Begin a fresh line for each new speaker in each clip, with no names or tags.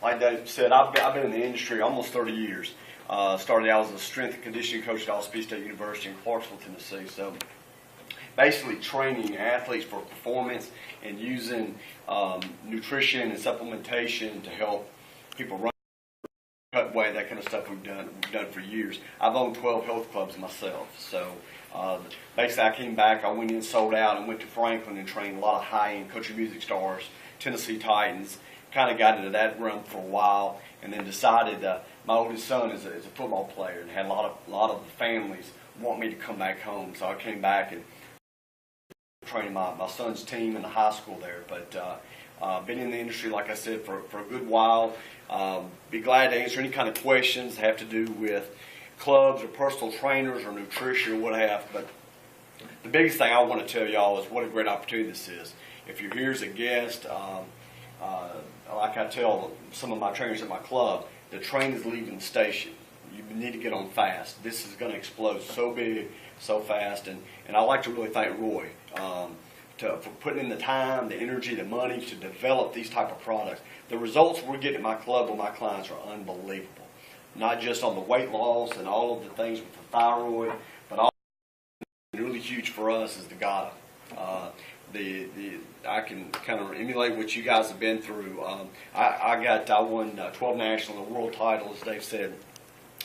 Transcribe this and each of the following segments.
Like Dave said, I've been in the industry almost 30 years. Started out as a strength and conditioning coach at Speaker State University in Clarksville, Tennessee. So basically training athletes for performance and using nutrition and supplementation to help people run, cut weight, that kind of stuff we've done for years. I've owned 12 health clubs myself. So basically I came back, I went in, sold out, and went to Franklin and trained a lot of high-end country music stars, Tennessee Titans. Kind of got into that run for a while, and then decided my oldest son is a football player and had a lot of the families want me to come back home. So I came back and trained my son's team in the high school there. But been in the industry, like I said, for a good while. Be glad to answer any kind of questions that have to do with clubs or personal trainers or nutrition or what have. But the biggest thing I want to tell y'all is what a great opportunity this is. If you're here as a guest, like I tell some of my trainers at my club, the train is leaving the station. You need to get on fast. This is going to explode so big, so fast. And I'd like to really thank Roy for putting in the time, the energy, the money to develop these type of products. The results we're getting at my club with my clients are unbelievable. Not just on the weight loss and all of the things with the thyroid, but also really huge for us is the GATA. I can kind of emulate what you guys have been through. I won 12 national and a world title, as Dave said,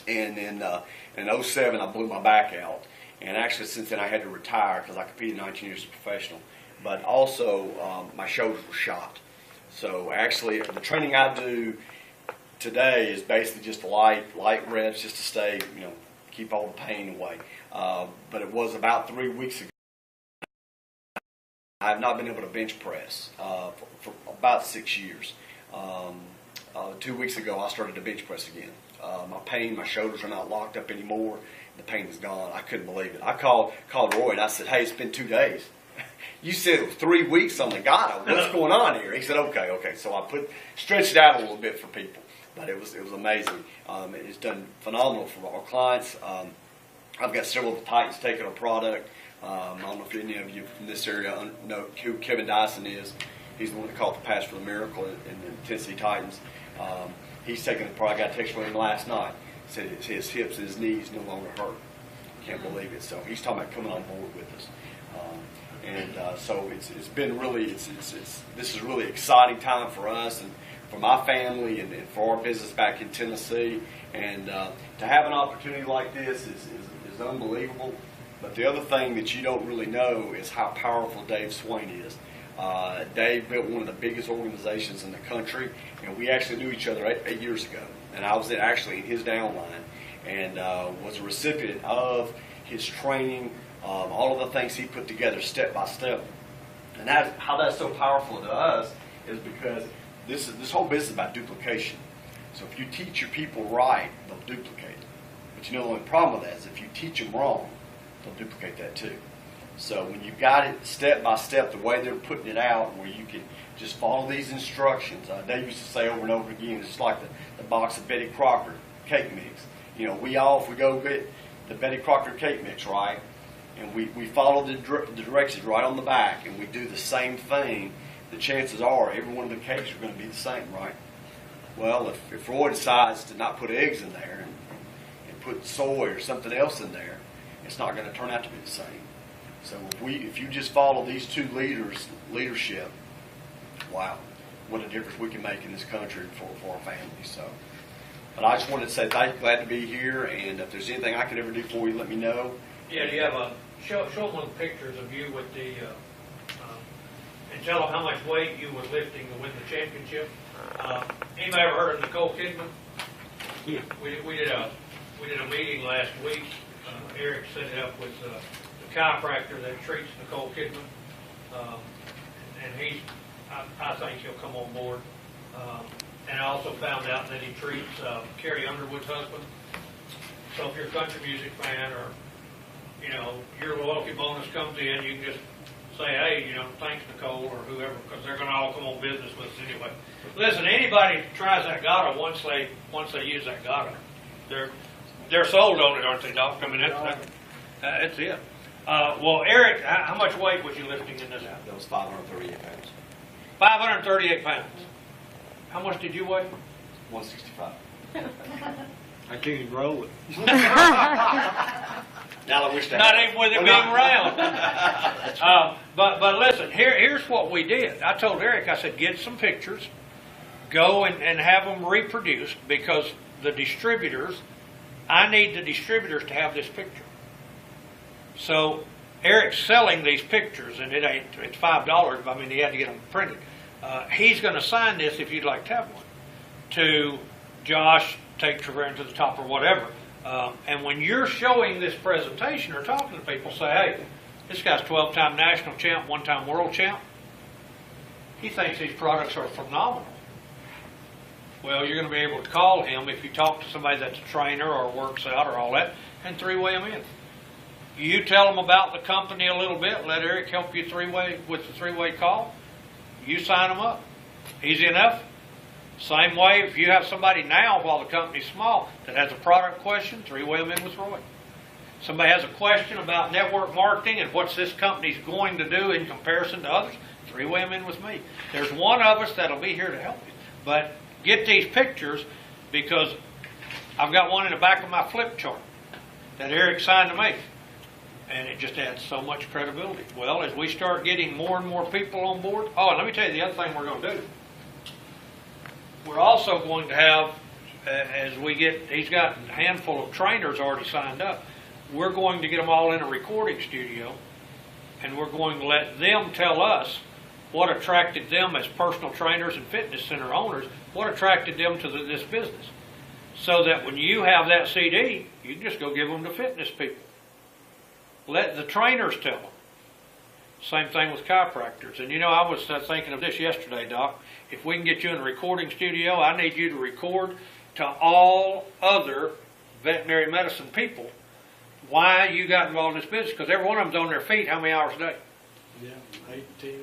and in 07 I blew my back out, and actually since then I had to retire because I competed 19 years as a professional. But also my shoulders were shot. So actually the training I do today is basically just light reps just to stay, keep all the pain away. But it was about 3 weeks ago. I have not been able to bench press for about 6 years. 2 weeks ago, I started to bench press again. My shoulders are not locked up anymore. The pain is gone. I couldn't believe it. I called Roy and I said, "Hey, it's been 2 days. You said it was 3 weeks on the GATA. What's going on here?" He said, "Okay." So I stretched it out a little bit for people, but it was amazing. It's done phenomenal for our clients. I've got several of the Titans taking our product. I don't know if any of you from this area know who Kevin Dyson is. He's the one that caught the pass for the miracle in the Tennessee Titans. He's taking the product. I got a text from him last night. He said his hips and his knees no longer hurt. Can't believe it. So he's talking about coming on board with us. So it's been really this is really exciting time for us and for my family and for our business back in Tennessee. And to have an opportunity like this is unbelievable. But the other thing that you don't really know is how powerful Dave Swain is. Dave built one of the biggest organizations in the country, and we actually knew each other 8 years ago. And I was actually in his downline and was a recipient of his training, all of the things he put together step by step. And how that's so powerful to us is because this whole business is about duplication. So if you teach your people right, they'll duplicate it. But the only problem with that is if you teach them wrong, they'll duplicate that too. So when you've got it step by step, the way they're putting it out, where you can just follow these instructions. They used to say over and over again, it's like the box of Betty Crocker cake mix. If we go get the Betty Crocker cake mix, right, and we follow the directions right on the back, and we do the same thing, the chances are every one of the cakes are going to be the same, right? Well, if Roy decides to not put eggs in there and put soy or something else in there, it's not going to turn out to be the same. So if you just follow these two leadership, wow, what a difference we can make in this country for our families. So, but I just wanted to say thank you, glad to be here, and if there's anything I could ever do for you, let me know.
Yeah, do you have show them one of the pictures of you with the and tell them how much weight you were lifting to win the championship. Anybody ever heard of Nicole Kidman?
Yeah.
We did a meeting last week. Eric set it up with the chiropractor that treats Nicole Kidman, and I think he'll come on board. And I also found out that he treats Carrie Underwood's husband. So if you're a country music fan or your loyalty bonus comes in, you can just say, "Hey, thanks Nicole," or whoever, because they're going to all come on business with us anyway. Listen, anybody tries that GATA once they use that GATA, they're sold on it, aren't they, Doc? I mean, that's it. Well, Eric, how much weight was you lifting in this?
That was 538 pounds.
538 pounds. How much did you weigh?
165.
I can't even roll it.
Now I wish that.
Not even with it being round. But listen, here's what we did. I told Eric, I said, get some pictures, go and have them reproduced, because the distributors, I need the distributors to have this picture. So Eric's selling these pictures, and it's $5, but I mean, he had to get them printed. He's going to sign this if you'd like to have one. To Josh, take Trivaren to the top or whatever. And when you're showing this presentation or talking to people, say, hey, this guy's 12-time national champ, 1-time world champ. He thinks these products are phenomenal. Well, you're going to be able to call him if you talk to somebody that's a trainer or works out or all that, and three-way them in. You tell them about the company a little bit. Let Eric help you with the three-way call. You sign them up. Easy enough. Same way, if you have somebody now, while the company's small, that has a product question, three-way them in with Roy. Somebody has a question about network marketing and what's this company's going to do in comparison to others, three-way them in with me. There's one of us that'll be here to help you. But get these pictures, because I've got one in the back of my flip chart that Eric signed to me. And it just adds so much credibility. Well, as we start getting more and more people on board, oh, and let me tell you the other thing we're going to do. We're also going to have, as we get, he's got a handful of trainers already signed up. We're going to get them all in a recording studio, and we're going to let them tell us what attracted them as personal trainers and fitness center owners, what attracted them to this business. So that when you have that CD, you can just go give them to fitness people. Let the trainers tell them. Same thing with chiropractors. And you know, I was thinking of this yesterday, Doc. If we can get you in a recording studio, I need you to record to all other veterinary medicine people why you got involved in this business. Because every one of them's on their feet how many hours a day?
Yeah, 18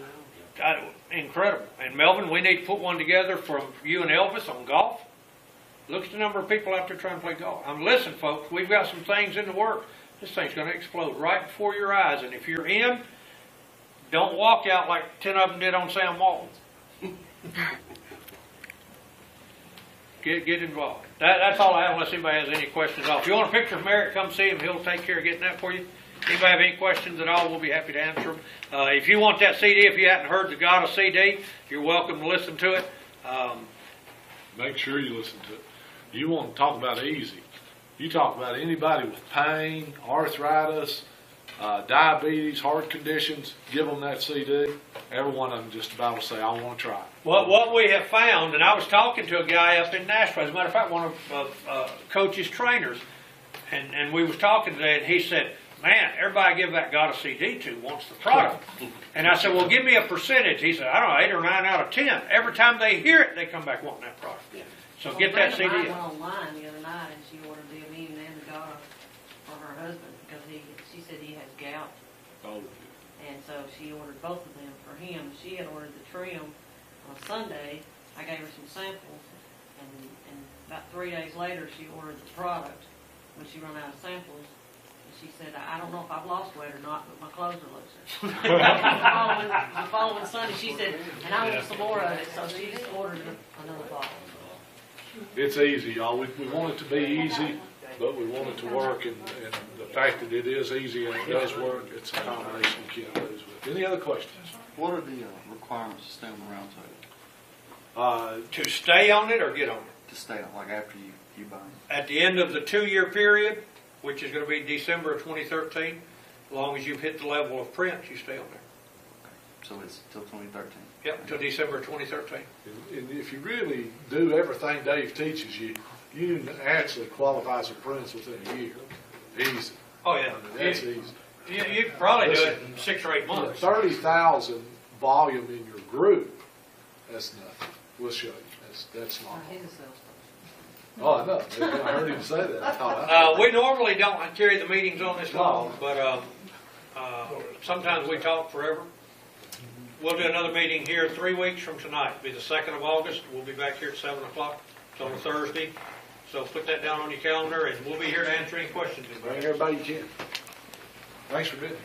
hours.
Incredible. And Melvin, we need to put one together from you and Elvis on golf. Look at the number of people out there trying to play golf. Listen, folks, we've got some things in the works. This thing's going to explode right before your eyes. And if you're in, don't walk out like 10 of them did on Sam Walton. Get involved. That's all I have, unless anybody has any questions at all. If you want a picture of Eric, come see him. He'll take care of getting that for you. Anybody have any questions at all, we'll be happy to answer them. If you want that CD, if you hadn't heard the Gotta CD, you're welcome to listen to it.
Make sure you listen to it. You want to talk about easy. You talk about anybody with pain, arthritis, diabetes, heart conditions, give them that CD. Every one of them just about will say, I want to try it.
Well, what we have found, and I was talking to a guy up in Nashville, as a matter of fact, one of Coach's trainers, and we was talking today, and he said, man, everybody I give that Gotta CD to wants the product. And I said, well, give me a percentage. He said, I don't know, 8 or 9 out of 10. Every time they hear it, they come back wanting that product.
Yeah.
So well, get that CD.
I went online the other night, and she ordered the Amine and the Gotta for her husband, because she said he has gout.
Oh.
And so she ordered both of them for him. She had ordered the trim on Sunday. I gave her some samples, and about 3 days later, she ordered the product when she ran out of samples. And she said, I don't know if I've lost weight or not, but my clothes are looser. the following Sunday, she said, and I want some more of it, so she just ordered another bottle.
It's easy, y'all. We want it to be easy, but we want it to work, and the fact that it is easy and it does work, it's a combination you can't lose with. Any other questions?
What are the requirements to stay on the round table?
To stay on it or get on it?
To stay on, like after you buy them?
At the end of the 2-year period, which is going to be December of 2013, as long as you've hit the level of print, you stay on there.
So it's till 2013?
Yep, until December of 2013.
And if you really do everything Dave teaches you, you can actually qualify as a apprentice within a year. Easy.
Oh, yeah.
That's easy.
You can probably do it in 6 or 8 months.
30,000 volume in your group, that's nothing. We'll show you. That's not. Oh, I know. I heard him say that. I thought
we normally don't carry the meetings on this long, but sometimes we talk forever. We'll do another meeting here 3 weeks from tonight. It'll be the 2nd of August. We'll be back here at 7 o'clock. It's on a Thursday. So put that down on your calendar, and we'll be here to answer any questions.
Bring everybody you can. Thanks for being here.